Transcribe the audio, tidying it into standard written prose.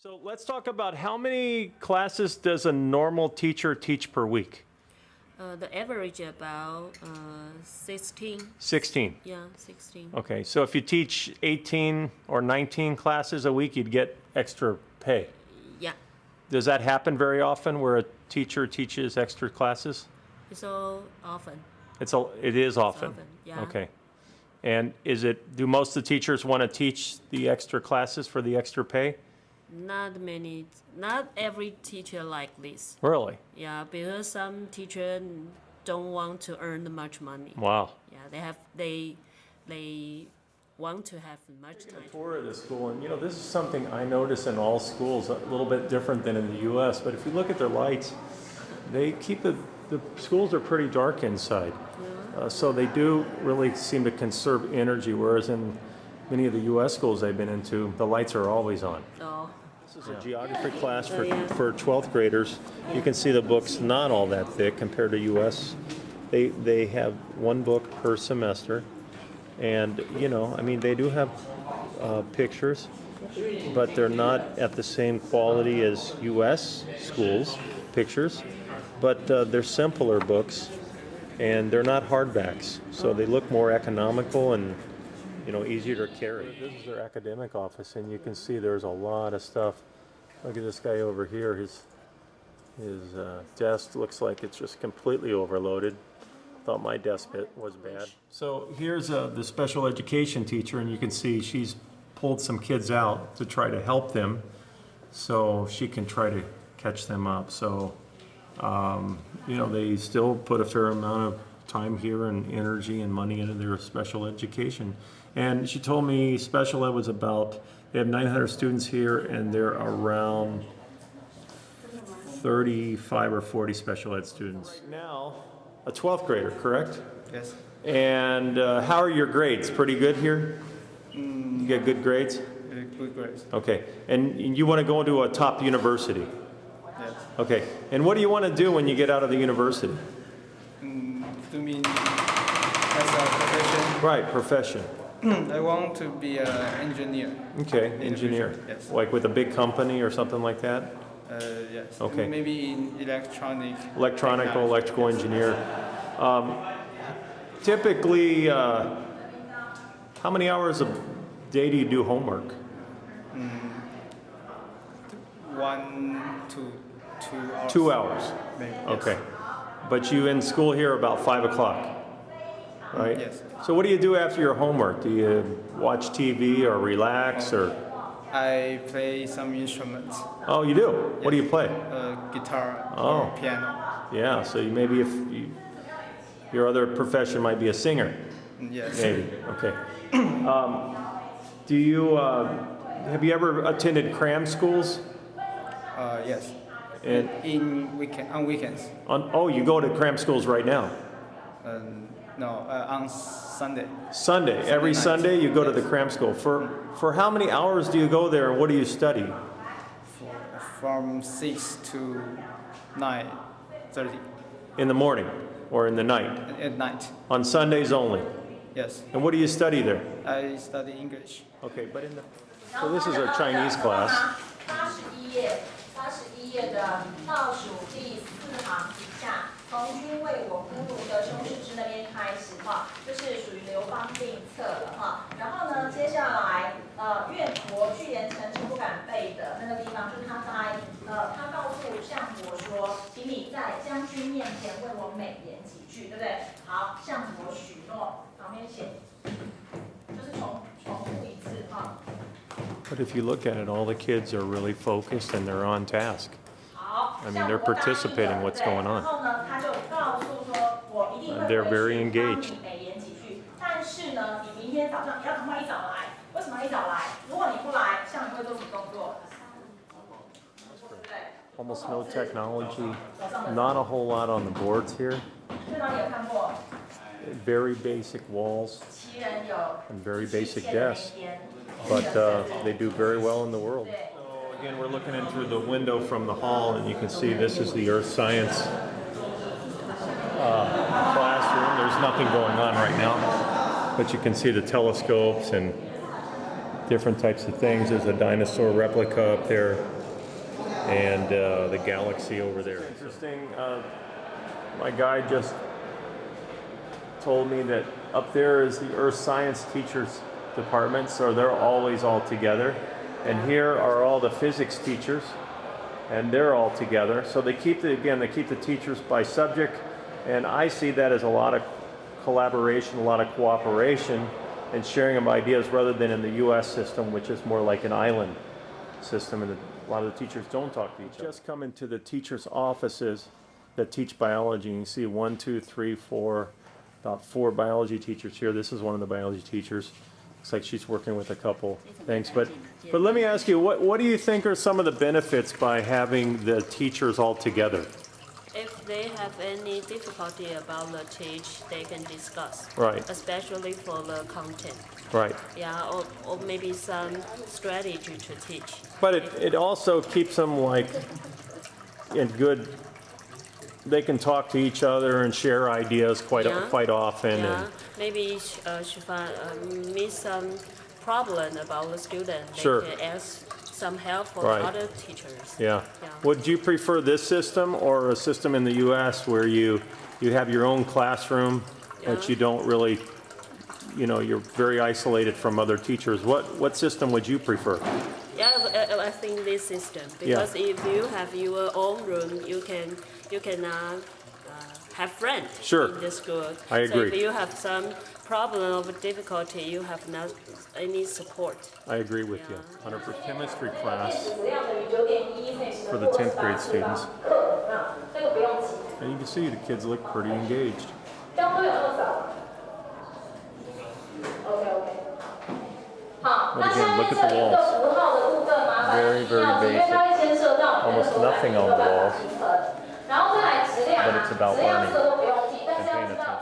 So let's talk about how many classes does a normal teacher teach per week? The average about 16. 16. Yeah, 16. Okay, so if you teach 18 or 19 classes a week, you'd get extra pay. Yeah, Does that happen very often where a teacher teaches extra classes? it's so often. It is often. Often, yeah. Okay. And do most of the teachers want to teach the extra classes for the extra pay? Not every teacher like this. Really? Yeah, because some teachers don't want to earn much money. Wow. Yeah, they want to have much time. Tour of the school, and this is something I notice in all schools, a little bit different than in the U.S. But if you look at their lights, they keep the schools are pretty dark inside, so they do really seem to conserve energy. Whereas in many of the U.S. schools I've been into, the lights are always on. Oh. This is a geography class for 12th graders. You can see the book's not all that thick compared to U.S. They have one book per semester. And, they do have pictures, but they're not at the same quality as U.S. schools' pictures. But they're simpler books, and they're not hardbacks. So they look more economical and, easier to carry. This is their academic office, and you can see there's a lot of stuff. Look at this guy over here. His desk looks like it's just completely overloaded. Thought my desk was bad. So here's the special education teacher, and you can see she's pulled some kids out to try to help them so she can try to catch them up. So, they still put a fair amount of time here and energy and money into their special education. And she told me special ed was they have 900 students here, and they're around 35 or 40 special ed students. Right now, a 12th grader, correct? Yes. And how are your grades? Pretty good here? You get good grades? Good grades. Okay. And you want to go into a top university? Yes. Okay. And what do you want to do when you get out of the university? To me, as a profession. Right, profession. I want to be an engineer. Okay, engineer. Yes. Like with a big company or something like that? Yes. Okay. Maybe in Electrical engineer. Typically, how many hours a day do you do homework? 1 to 2 hours. 2 hours. Maybe. Okay. But you in school here about 5 o'clock, right? Yes. So what do you do after your homework? Do you watch TV or relax or? I play some instruments. Oh, you do? What do you play? Guitar Oh. or piano. Yeah, so your other profession might be a singer. Yes. Maybe, okay. Have you ever attended cram schools? Yes. And on weekends. you go to cram schools right now? No, on Sunday. Sunday. Every night. Sunday you go to the cram school. For how many hours do you go there, and what do you study? From 6 to 9:30 In the morning or in the night? at night. On Sundays only? Yes. And what do you study there? I study English. Okay, so this is our Chinese class. 81页的倒数第4行以下，从君为我孤独的修饰之那边开始哈，就是属于流芳并册了哈。然后呢，接下来愿佛去言诚实不敢背的那个地方，就是他告诉相国说，请你在将军面前为我美言几句，对不对？好，相国许诺，旁边写，就是重复一次哈。But if you look at it, all the kids are really focused and they're on task. I mean, they're participating in what's going on. They're very engaged. Almost no technology, not a whole lot on the boards here. Very basic walls and very basic desks, but they do very well in the world. Again, we're looking in through the window from the hall, and you can see this is the earth science classroom. There's nothing going on right now, but you can see the telescopes and different types of things. There's a dinosaur replica up there, and the galaxy over there. Interesting. My guide just told me that up there is the Earth Science Teachers Department, so they're always all together. And here are all the physics teachers, and they're all together. So they keep the teachers by subject, and I see that as a lot of collaboration, a lot of cooperation, and sharing of ideas rather than in the U.S. system, which is more like an island system, and a lot of the teachers don't talk to each other. Just come into the teachers' offices that teach biology. You can see 1, 2, 3, 4, about 4 biology teachers here. This is one of the biology teachers. Looks like she's working with a couple things. But let me ask you, what do you think are some of the benefits by having the teachers all together? If they have any difficulty about the teach, they can discuss. Right. Especially for the content. Right. Yeah, or maybe some strategy to teach. But it also keeps them like in good. They can talk to each other and share ideas quite often. Yeah, And maybe she meet some problem about the student. They Sure. can ask some help from Right. other teachers. yeah. Yeah. Would you prefer this system or a system in the U.S. where you have your own classroom, but Yeah. you don't really, you're very isolated from other teachers? What system would you prefer? Yeah, I think this system, because if you have your own room, you can have friends Sure. in the school. I agree. So if you have some problem or difficulty, you have not any support. I agree with you. Yeah. 100% chemistry class 怎样的9点1分时 for 的 the 落 10th 实 grade 完成 students. 课，这个不用急， And you can see the kids look pretty engaged. 这样会有那么早？OK。好， But 那 again, 下 look 面 at 这 the 一 walls. 个符号的部分，麻烦 Very, 一定要 very 记，因为它会牵涉到你的 Almost nothing on the 没有办法 walls. 平衡。然后再来质量 But 啊 it's about， 质量这 learning 个都不用记，但是 and 要 paying 知道